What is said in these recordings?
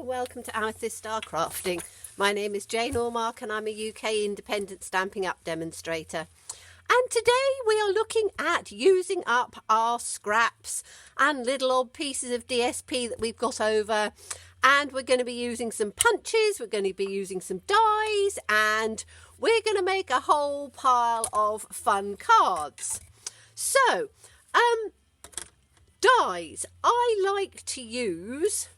welcome to Amethyst Star Crafting. My name is Jane Ormark and I'm a UK independent Stampin' Up demonstrator. And today we are looking at using up our scraps and little odd pieces of DSP that we've got over. And we're going to be using some punches, we're going to be using some dies, and we're going to make a whole pile of fun cards. So, dies. I like to use,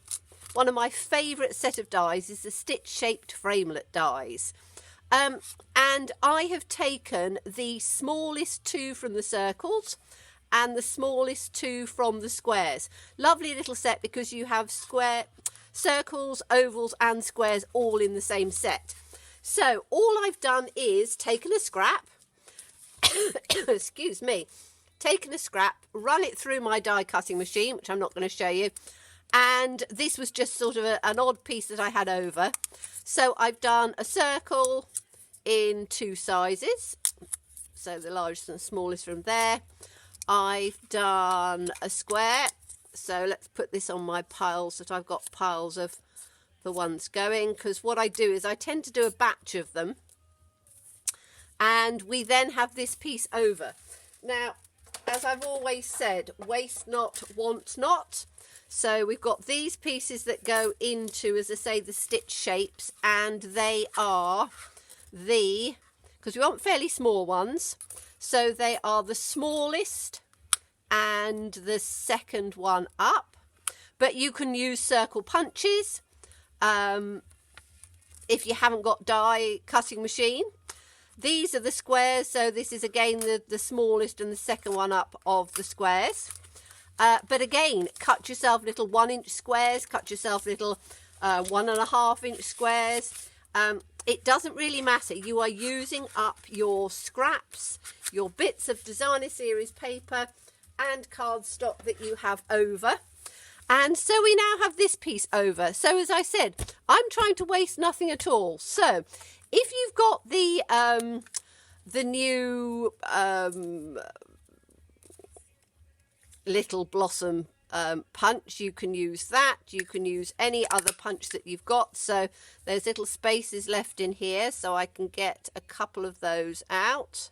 one of my favourite set of dies is the stitch shaped framelit dies. And I have taken the smallest two from the circles and the smallest two from the squares. Lovely little set because you have circles, ovals and squares all in the same set. So all I've done is taken a scrap, excuse me, taken a scrap, run it through my die cutting machine, which I'm not going to show you. And this was just sort of an odd piece that I had over. So I've done a circle in two sizes. So the largest and smallest from there. I've done a square. So let's put this on my piles that I've got piles of the ones going. Because what I do is I tend to do a batch of them. And we then have this piece over. Now, as I've always said, waste not, want not. So we've got these pieces that go into, as I say, the stitch shapes, and they are because we want fairly small ones, so they are the smallest and the second one up. But you can use circle punches if you haven't got die cutting machine. These are the squares, so this is again the smallest and the second one up of the squares. But again, cut yourself little 1-inch squares, cut yourself little 1.5-inch squares. It doesn't really matter. You are using up your scraps, your bits of designer series paper and cardstock that you have over. And so we now have this piece over. So as I said, I'm trying to waste nothing at all. So if you've got the new little blossom punch, you can use that. You can use any other punch that you've got. So there's little spaces left in here, so I can get a couple of those out.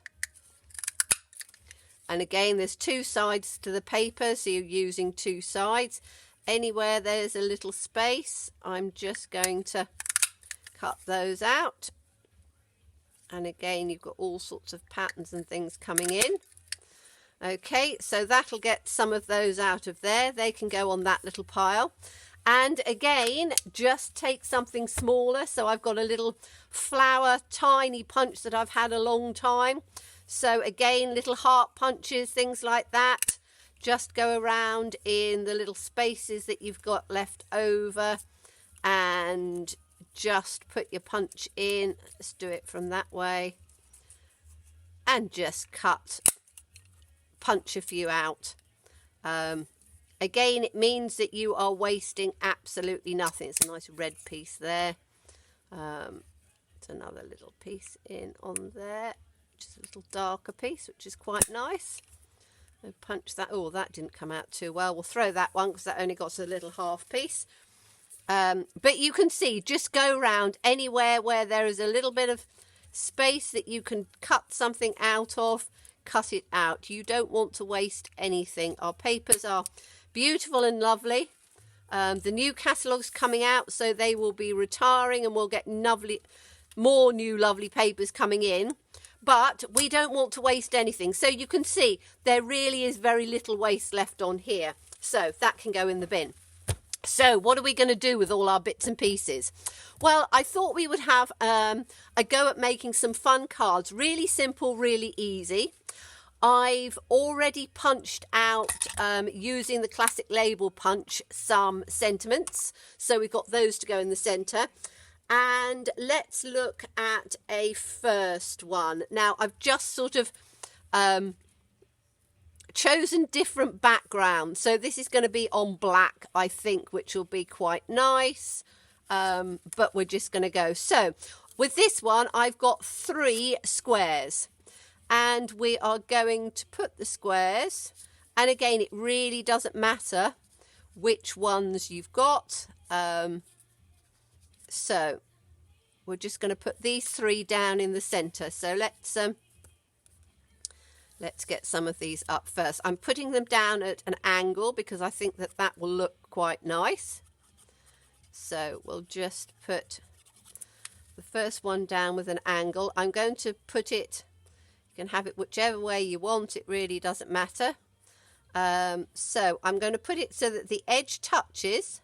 And again, there's two sides to the paper, so you're using two sides. Anywhere there's a little space, I'm just going to cut those out. And again, you've got all sorts of patterns and things coming in. Okay, so that'll get some of those out of there. They can go on that little pile. And again, just take something smaller. So I've got a little flower, tiny punch that I've had a long time. So again, little heart punches, things like that. Just go around in the little spaces that you've got left over and just put your punch in. Let's do it from that way. And just punch a few out. Again, it means that you are wasting absolutely nothing. It's a nice red piece there. It's another little piece in on there, just a little darker piece, which is quite nice. So punch that. Oh, that didn't come out too well. We'll throw that one because that only got a little half piece. But you can see, just go around anywhere where there is a little bit of space that you can cut something out of. Cut it out. You don't want to waste anything. Our papers are beautiful and lovely. The new catalogue's coming out, so they will be retiring and we'll get more new lovely papers coming in. But we don't want to waste anything. So you can see there really is very little waste left on here. So that can go in the bin. So what are we going to do with all our bits and pieces? Well, I thought we would have a go at making some fun cards. Really simple, really easy. I've already punched out, using the classic label punch, some sentiments. So we've got those to go in the centre. And let's look at a first one. Now, I've just sort of chosen different backgrounds. So this is going to be on black, I think, which will be quite nice. But we're just going to go. So with this one, I've got 3 squares. And we are going to put the squares. And again, it really doesn't matter which ones you've got. So we're just going to put these 3 down in the center. So let's get some of these up first. I'm putting them down at an angle because I think that that will look quite nice. So we'll just put the first one down with an angle. I'm going to put it, you can have it whichever way you want, it really doesn't matter. So I'm going to put it so that the edge touches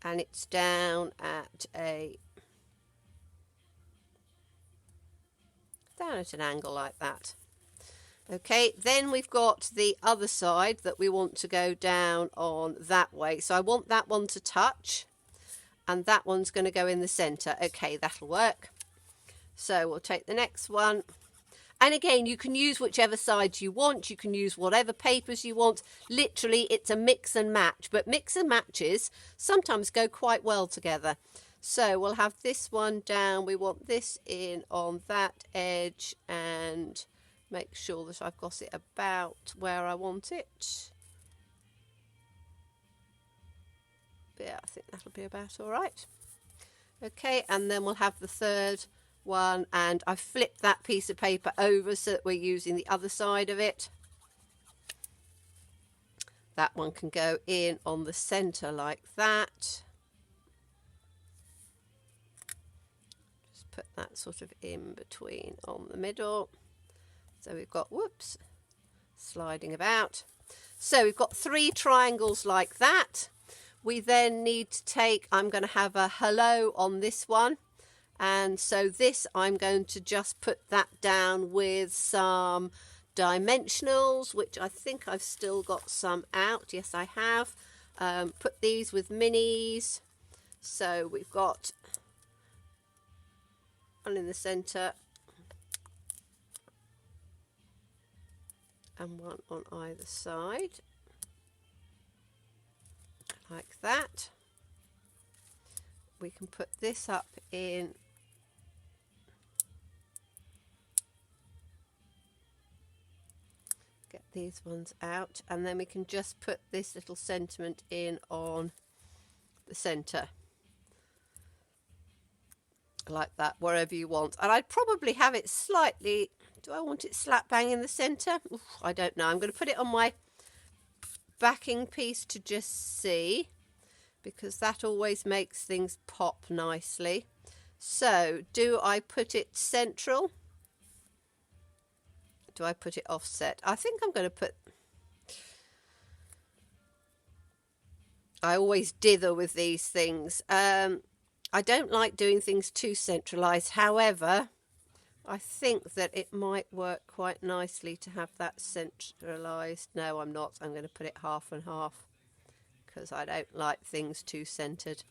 and it's down at an angle like that. Okay, then we've got the other side that we want to go down on that way. So I want that one to touch and that one's going to go in the center. Okay, that'll work. So we'll take the next one. And again, you can use whichever sides you want. You can use whatever papers you want. Literally, it's a mix and match. But mix and matches sometimes go quite well together. So we'll have this one down. We want this in on that edge and make sure that I've got it about where I want it. Yeah, I think that'll be about all right. Okay, and then we'll have the third one, and I've flipped that piece of paper over so that we're using the other side of it. That one can go in on the center like that. Just put that sort of in between on the middle. So we've got, whoops, sliding about. So we've got 3 triangles like that. We then need to take, I'm going to have a hello on this one. And so this, I'm going to just put that down with some dimensionals, which I think I've still got some out. Yes, I have. Put these with minis. So we've got one in the center and one on either side, like that. We can put this up in get these ones out, and then we can just put this little sentiment in on the center like that, wherever you want. And I'd probably have it slightly, do I want it slap bang in the center? Oof, I don't know. I'm going to put it on my backing piece to just see, because that always makes things pop nicely. So do I put it central? Do I put it offset? I think I'm going to put, I always dither with these things. I don't like doing things too centralized. However, I think that it might work quite nicely to have that centralized. No, I'm not. I'm going to put it half and half because I don't like things too centered.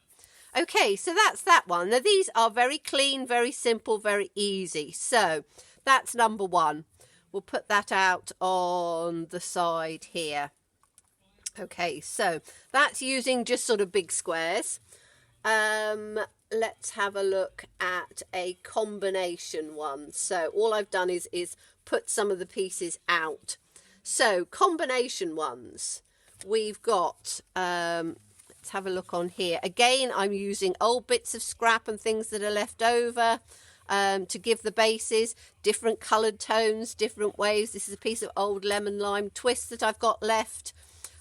Okay, so that's that one. Now these are very clean, very simple, very easy. So that's number 1. We'll put that out on the side here. Okay, so that's using just sort of big squares. Let's have a look at a combination one. So all I've done is put some of the pieces out. So combination ones, we've got, let's have a look on here. Again, I'm using old bits of scrap and things that are left over to give the bases different coloured tones, different ways. This is a piece of old lemon lime twist that I've got left.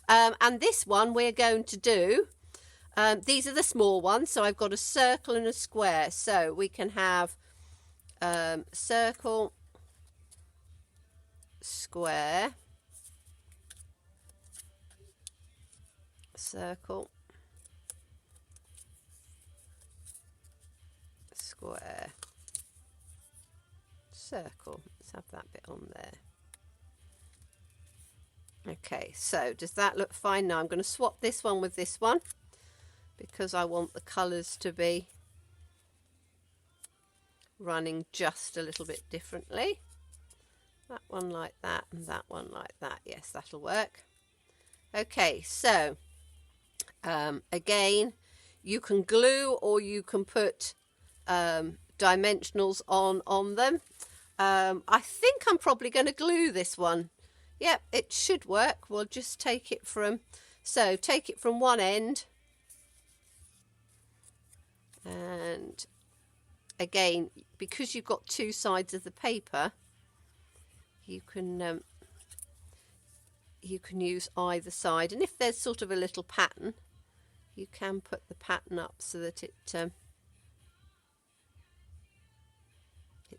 And this one we're going to do, these are the small ones, so I've got a circle and a square. So we can have circle, square, circle, square, circle. Let's have that bit on there. Okay, so does that look fine? Now I'm going to swap this one with this one because I want the colours to be running just a little bit differently. That one like that and that one like that. Yes, that'll work. Okay, so again, you can glue or you can put dimensionals on them. I think I'm probably going to glue this one. Yep, it should work. We'll just take it from one end And again, because you've got two sides of the paper, you can use either side, and if there's sort of a little pattern, you can put the pattern up so that it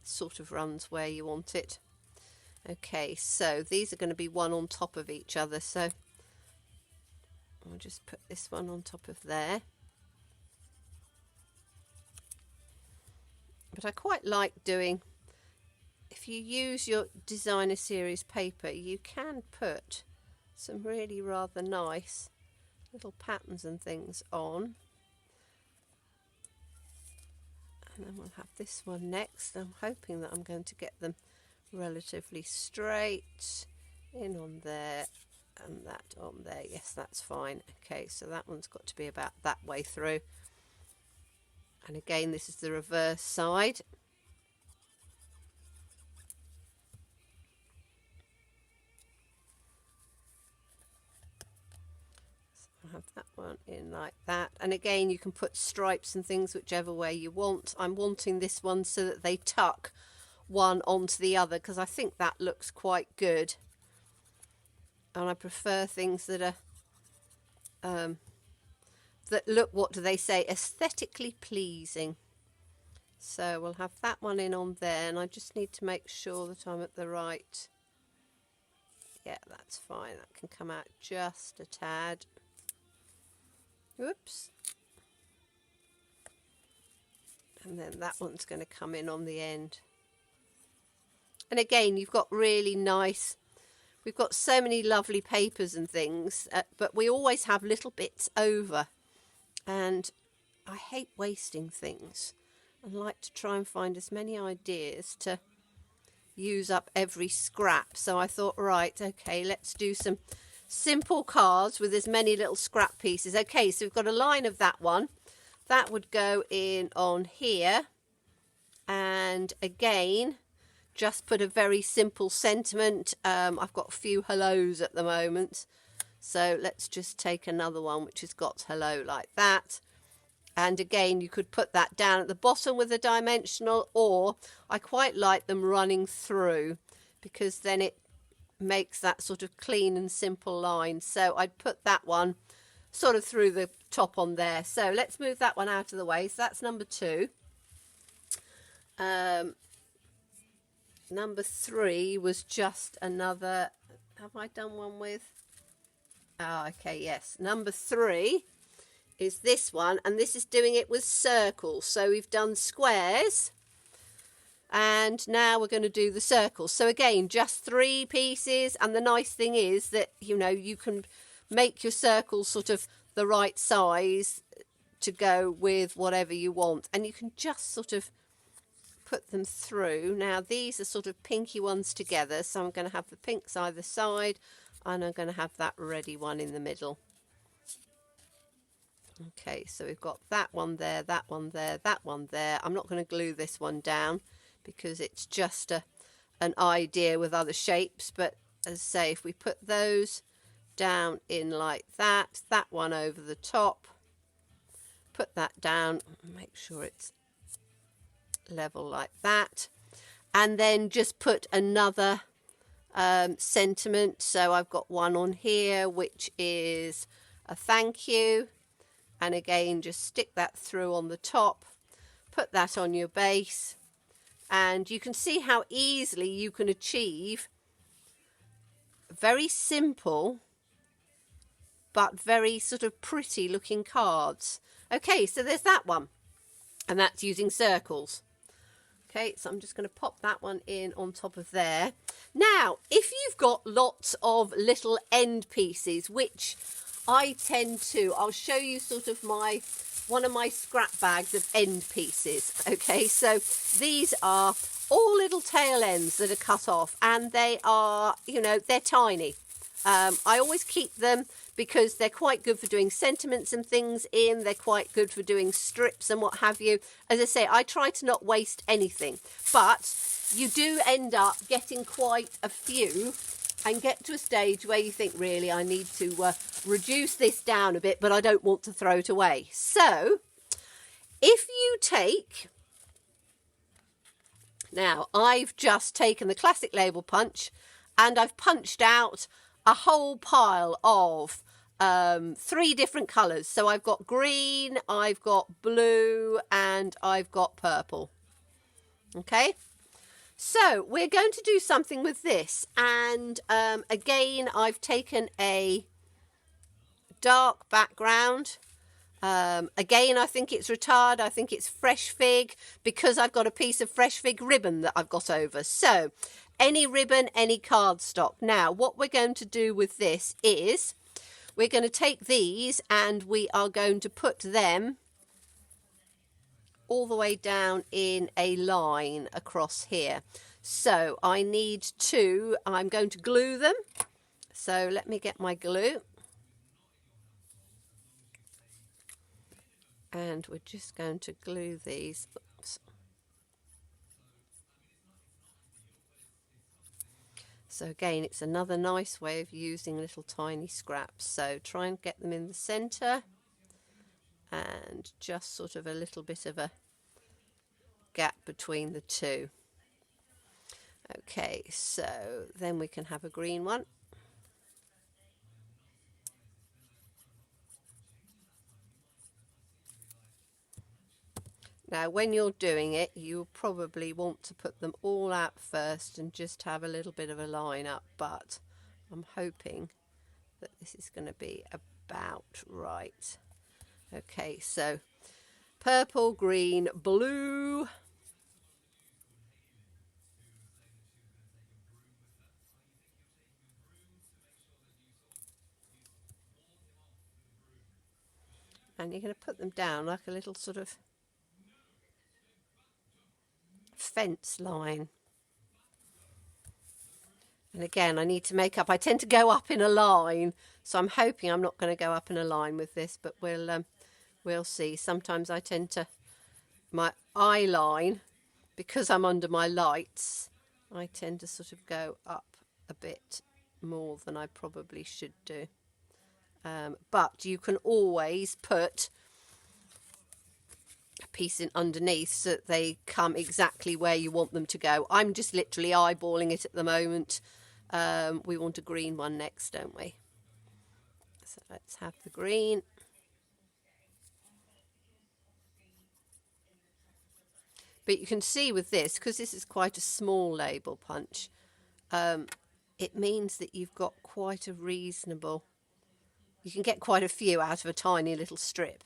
sort of runs where you want it. Okay, so these are going to be one on top of each other, so I'll just put this one on top of there. But I quite like doing, if you use your designer series paper, you can put some really rather nice little patterns and things on. And then we'll have this one next. I'm hoping that I'm going to get them relatively straight in on there and that on there. Yes, that's fine. Okay, so that one's got to be about that way through. And again, this is the reverse side. So I'll have that one in like that. And again, you can put stripes and things whichever way you want. I'm wanting this one so that they tuck one onto the other, because I think that looks quite good. And I prefer things that are that look, what do they say, aesthetically pleasing. So we'll have that one in on there, and I just need to make sure that I'm at the right. Yeah, that's fine. That can come out just a tad. Whoops. And then that one's going to come in on the end. And again, you've got really nice, we've got so many lovely papers and things, but we always have little bits over. And I hate wasting things. I like to try and find as many ideas to use up every scrap. So I thought, right, okay, let's do some simple cards with as many little scrap pieces. Okay, so we've got a line of that one. That would go in on here. And again, just put a very simple sentiment. I've got a few hellos at the moment. So let's just take another one which has got hello like that. And again, you could put that down at the bottom with a dimensional, or I quite like them running through because then it makes that sort of clean and simple line. So I'd put that one sort of through the top on there. So let's move that one out of the way. So that's number 2. Number 3 was just another, have I done one with? Oh, okay, yes. Number 3 is this one, and this is doing it with circles. So we've done squares, and now we're going to do the circles. So again, just 3 pieces, and the nice thing is that, you know, you can make your circles sort of the right size to go with whatever you want, and you can just sort of put them through. Now these are sort of pinky ones together, so I'm going to have the pinks either side, and I'm going to have that reddy one in the middle. Okay, so we've got that one there, that one there, that one there. I'm not going to glue this one down because it's just an idea with other shapes, but as I say, if we put those down in like that, that one over the top, put that down, make sure it's level like that, and then just put another sentiment. So I've got one on here which is a thank you, and again just stick that through on the top, put that on your base, and you can see how easily you can achieve very simple but very sort of pretty looking cards. Okay, so there's that one, and that's using circles. Okay, so I'm just going to pop that one in on top of there. Now, if you've got lots of little end pieces, which I tend to, I'll show you sort of one of my scrap bags of end pieces. Okay, so these are all little tail ends that are cut off, and they are, you know, they're tiny. I always keep them because they're quite good for doing sentiments and things in. They're quite good for doing strips and what have you. As I say, I try to not waste anything, but you do end up getting quite a few and get to a stage where you think, really, I need to reduce this down a bit, but I don't want to throw it away. So if you take, now I've just taken the classic label punch and I've punched out a whole pile of 3 different colours. So I've got green, I've got blue, and I've got purple. Okay, so we're going to do something with this, and again I've taken a dark background. Again, I think it's retard. I think it's fresh fig because I've got a piece of fresh fig ribbon that I've got over. So any ribbon, any cardstock. Now what we're going to do with this is we're going to take these and we are going to put them all the way down in a line across here. So I need to, I'm going to glue them. So let me get my glue. And we're just going to glue these. Oops. So again, it's another nice way of using little tiny scraps. So try and get them in the center and just sort of a little bit of a gap between the two. Okay, so then we can have a green one. Now when you're doing it, you'll probably want to put them all out first and just have a little bit of a line up, but I'm hoping that this is going to be about right. Okay, so purple, green, blue. And you're going to put them down like a little sort of fence line. And again, I need to make up. I tend to go up in a line, so I'm hoping I'm not going to go up in a line with this, but we'll see. Sometimes I tend to, my eye line, because I'm under my lights, I tend to sort of go up a bit more than I probably should do. But you can always put a piece in underneath so that they come exactly where you want them to go. I'm just literally eyeballing it at the moment. We want a green one next, don't we? So let's have the green. But you can see with this, because this is quite a small label punch, it means that you've got quite a reasonable, you can get quite a few out of a tiny little strip.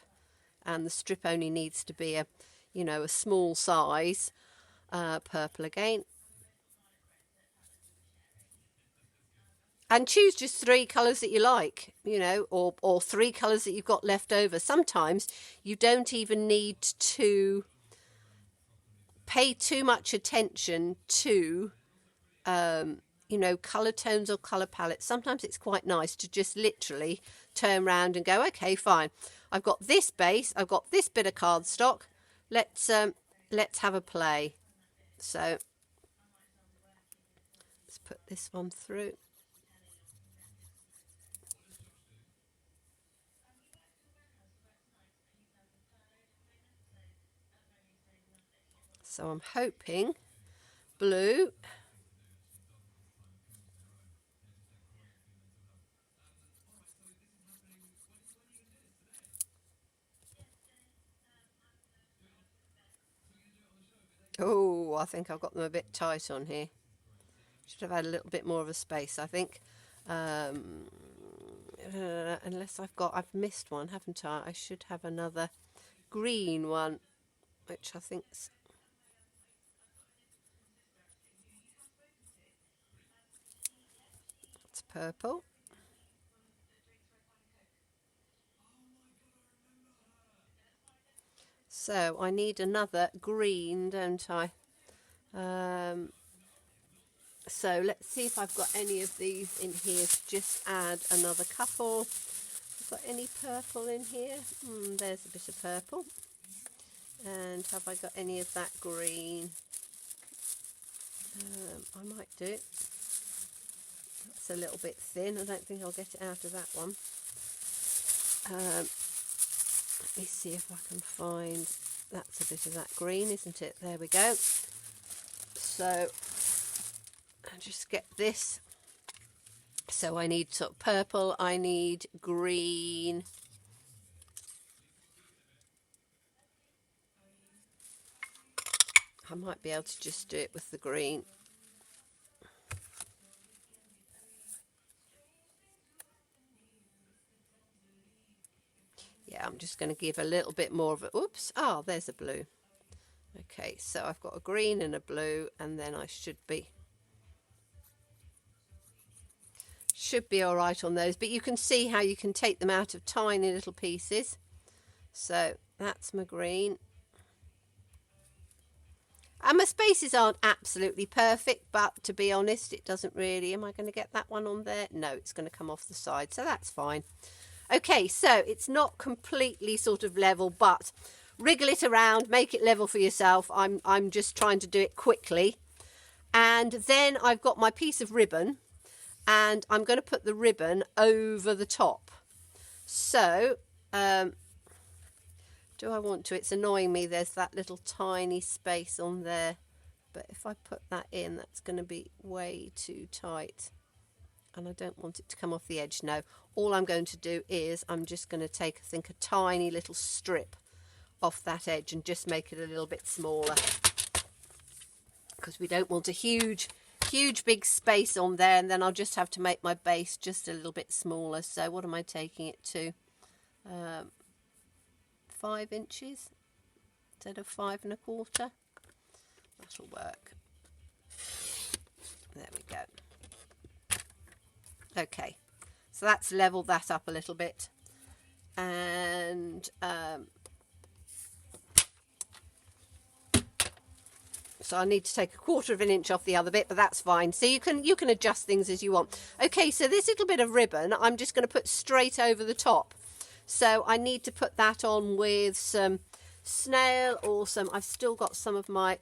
And the strip only needs to be a, you know, a small size. Purple again. And choose just 3 colours that you like, you know, or 3 colours that you've got left over. Sometimes you don't even need to pay too much attention to, you know, colour tones or colour palettes. Sometimes it's quite nice to just literally turn around and go, okay, fine. I've got this base, I've got this bit of cardstock. Let's have a play. So let's put this one through. So I'm hoping blue. Oh, I think I've got them a bit tight on here. Should have had a little bit more of a space, I think. Unless I've missed one, haven't I? I should have another green one, which I think's... It's purple. So I need another green, don't I? So let's see if I've got any of these in here to just add another couple. I've got any purple in here? There's a bit of purple. And have I got any of that green? I might do. That's a little bit thin. I don't think I'll get it out of that one. me see if I can find, that's a bit of that green, isn't it? There we go. So I'll just get this. So I need sort of purple, I need green. I might be able to just do it with the green. Yeah, I'm just going to give a little bit more of a, oops, oh, there's a blue. Okay, so I've got a green and a blue, and then I should be all right on those. But you can see how you can take them out of tiny little pieces. So that's my green. And my spaces aren't absolutely perfect, but to be honest, it doesn't really, am I going to get that one on there? No, it's going to come off the side, so that's fine. Okay, so it's not completely sort of level, but wriggle it around, make it level for yourself. I'm just trying to do it quickly. And then I've got my piece of ribbon, and I'm going to put the ribbon over the top. So, do I want to? It's annoying me, there's that little tiny space on there. But if I put that in, that's going to be way too tight. And I don't want it to come off the edge. No, all I'm going to do is I'm just going to take, I think, a tiny little strip off that edge and just make it a little bit smaller. Because we don't want a huge big space on there, and then I'll just have to make my base just a little bit smaller. So what am I taking it to? 5 inches instead of 5 1/4. That'll work. There we go. Okay, so that's leveled that up a little bit, and so I need to take 1/4 of an inch off the other bit, but that's fine. So you can adjust things as you want. Okay, so this little bit of ribbon I'm just going to put straight over the top. So I need to put that on with some snail or some, I've still got some of my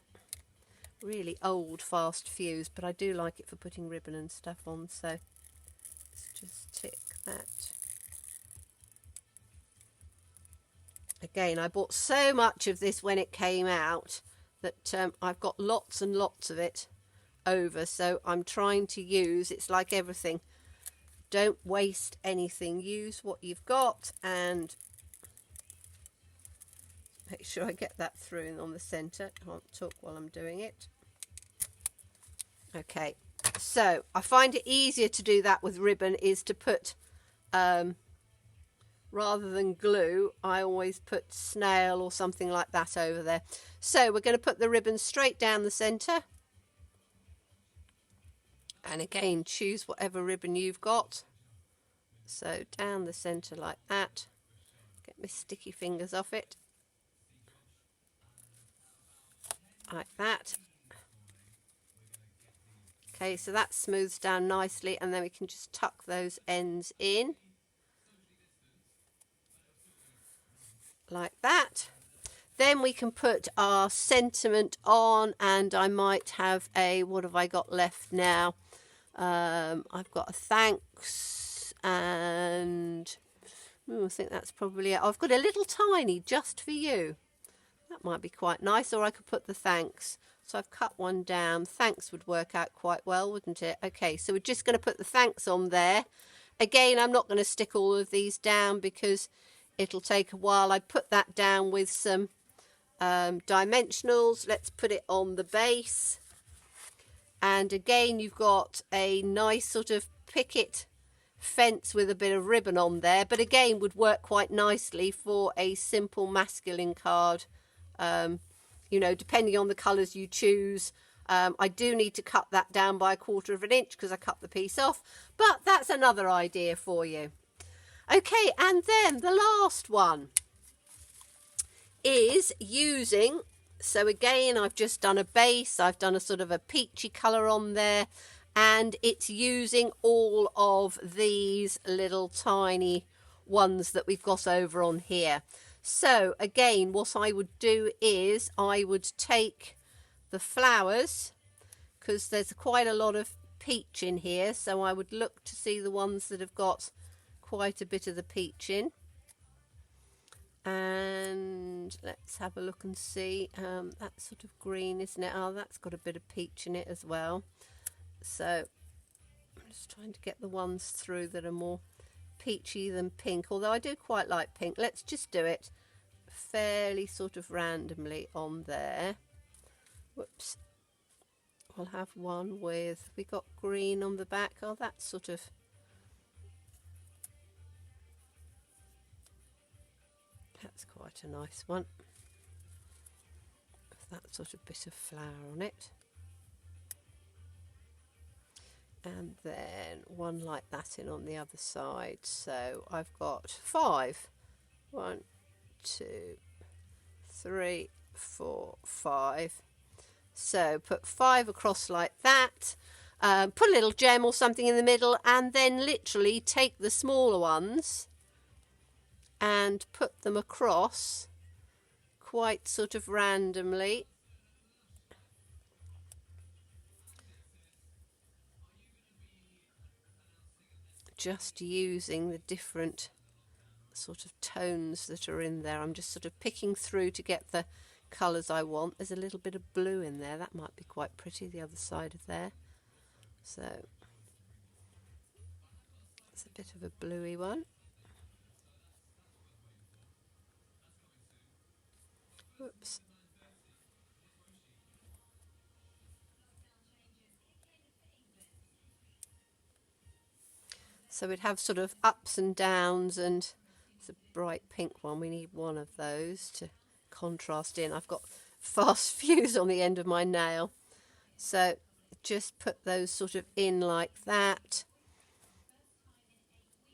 really old fast fuse, but I do like it for putting ribbon and stuff on. So let's just tick that. Again, I bought so much of this when it came out that I've got lots and lots of it over, so I'm trying to use, it's like everything, don't waste anything, use what you've got and make sure I get that through on the centre. I can't talk while I'm doing it. Okay, so I find it easier to do that with ribbon is to put rather than glue, I always put snail or something like that over there. So we're going to put the ribbon straight down the centre. And again, choose whatever ribbon you've got. So down the centre like that. Get my sticky fingers off it. Like that. Okay, so that smooths down nicely, and then we can just tuck those ends in. Like that. Then we can put our sentiment on, and I might have a, what have I got left now? I've got a thanks, and I think that's probably it. I've got a little tiny just for you. That might be quite nice, or I could put the thanks. So I've cut one down. Thanks would work out quite well, wouldn't it? Okay, so we're just going to put the thanks on there. Again, I'm not going to stick all of these down because it'll take a while. I put that down with some dimensionals. Let's put it on the base. And again, you've got a nice sort of picket fence with a bit of ribbon on there. But again, would work quite nicely for a simple masculine card. You know, depending on the colours you choose. I do need to cut that down by 1/4 of an inch because I cut the piece off. But that's another idea for you. Okay, and then the last one is using, so again, I've just done a base, I've done a sort of a peachy colour on there, and it's using all of these little tiny ones that we've got over on here. So again, what I would do is I would take the flowers, because there's quite a lot of peach in here, so I would look to see the ones that have got quite a bit of the peach in. And And let's have a look and see. That's sort of green, isn't it? Oh, that's got a bit of peach in it as well. So I'm just trying to get the ones through that are more peachy than pink, although I do quite like pink. Let's just do it fairly sort of randomly on there. Whoops. We'll have one with, we got green on the back. Oh, that's sort of, that's quite a nice one. With that sort of bit of flower on it. And then one like that in on the other side. So I've got 5. 1, 2, 3, 4, 5. So put 5 across like that. Put a little gem or something in the middle, and then literally take the smaller ones and put them across quite sort of randomly. Just using the different sort of tones that are in there. I'm just sort of picking through to get the colours I want. There's a little bit of blue in there. That might be quite pretty, the other side of there. So it's a bit of a bluey one. Whoops. So we'd have sort of ups and downs, and it's a bright pink one. We need one of those to contrast in. I've got fast fuse on the end of my nail. So just put those sort of in like that.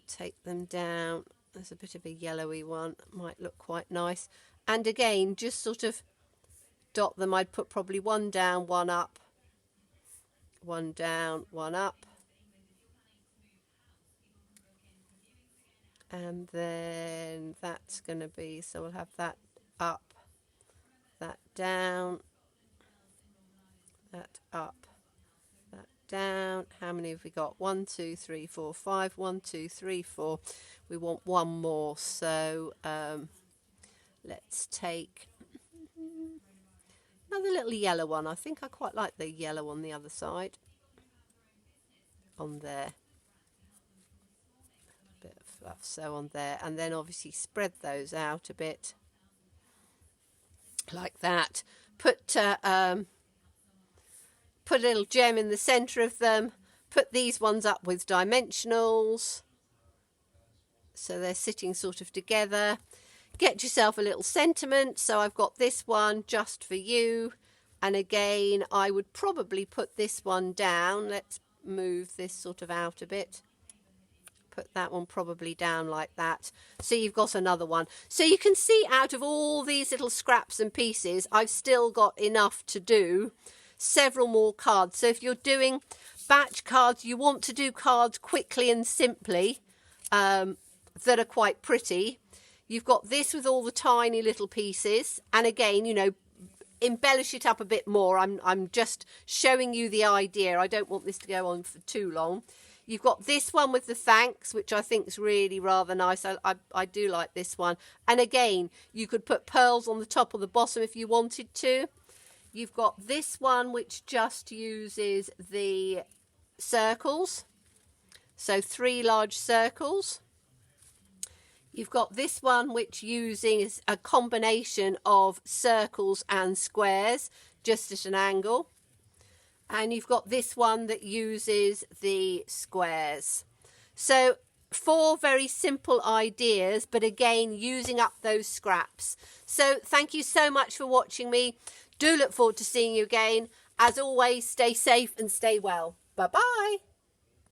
Take them down. There's a bit of a yellowy one. Might look quite nice. And again, just sort of dot them. I'd put probably one down, one up. One down, one up. And then that's going to be, so we'll have that up, that down, that up, that down. How many have we got? 1, 2, 3, 4, 5. 1, 2, 3, 4. We want one more, so let's take another little yellow one. I think I quite like the yellow on the other side. On there. Bit of fluff, so on there, and then obviously spread those out a bit like that. Put a little gem in the center of them. Put these ones up with dimensionals so they're sitting sort of together. Get yourself a little sentiment. So I've got this one just for you, and again I would probably put this one down. Let's move this sort of out a bit. Put that one probably down like that. So you've got another one. So you can see out of all these little scraps and pieces, I've still got enough to do several more cards. So if you're doing batch cards, you want to do cards quickly and simply that are quite pretty. You've got this with all the tiny little pieces. And again, you know, embellish it up a bit more. I'm just showing you the idea. I don't want this to go on for too long. You've got this one with the thanks, which I think is really rather nice. I do like this one. And again, you could put pearls on the top or the bottom if you wanted to. You've got this one, which just uses the circles. So 3 large circles. You've got this one, which uses a combination of circles and squares, just at an angle. And you've got this one that uses the squares. So 4 very simple ideas, but again, using up those scraps. So thank you so much for watching me. Do look forward to seeing you again. As always, stay safe and stay well. Bye-bye.